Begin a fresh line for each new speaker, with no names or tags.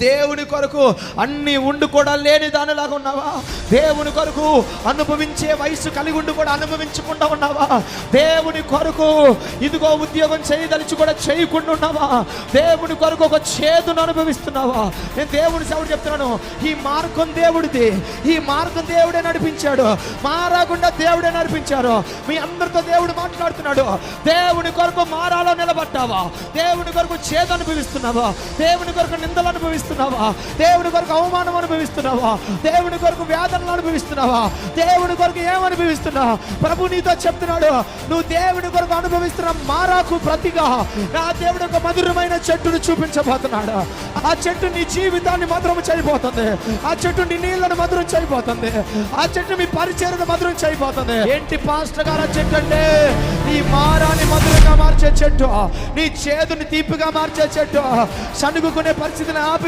దేవుని కొరకు అన్ని ఉండి కూడా లేని దానిలాగా ఉన్నావా? దేవుని కొరకు అనుభవించే వయసు కలిగి ఉండి కూడా అనుభవించకుండా ఉన్నావా? దేవుని కొరకు ఇదిగో ఉద్యోగం చేయదలిచి కూడా చేయకుండా ఉన్నావా? దేవుని కొరకు ఒక చేదును అనుభవిస్తున్నావా? నేను దేవుని సేవడు చెప్తున్నాను, ఈ మార్గం దేవుడిది, ఈ మార్గం దేవుడే నడిపించాడు, మారకుండా దేవుడే నడిపించారు. మీ అందరితో దేవుడు మాట్లాడుతున్నాడు. దేవుని కొరకు మారాలో నిలబడ్డావా? దేవుని కొరకు చేదు అనుభవిస్తున్నావా? దేవుని కొరకు నిందలు అనుభవిస్తున్నావా? దేవుని కొరకు అవమానం అనుభవిస్తున్నావా? దేవుని కొరకు వేదనలు అనుభవిస్తున్నావా? దేవుని కొరకు ఏమనుభవిస్తున్నావు? ప్రభు నీతో చెప్తున్నాడు, నువ్వు దేవుని కొరకు అనుభవిస్తున్న మారాకు ప్రతిగా నా దేవుడు ఒక మధురమైన చెట్టును చూపించబోతున్నాడు. ఆ చెట్టు నీ జీవితాన్ని మధురం చేయబోతుంది. ఆ చెట్టు నీ నీళ్లను మధురం చేయబోతుంది. ఆ చెట్టు మీ పరిచర్యను మధురం చేయబోతుంది. ఏంటి పాస్టర్ గారు ఆ చెట్టు అంటే? నీ మారాన్ని మధురంగా మార్చే చెట్టు, నీ చేదుని తీపిగా మార్చే చెట్టు, సనుగుకునే పరిస్థితిని ఆపి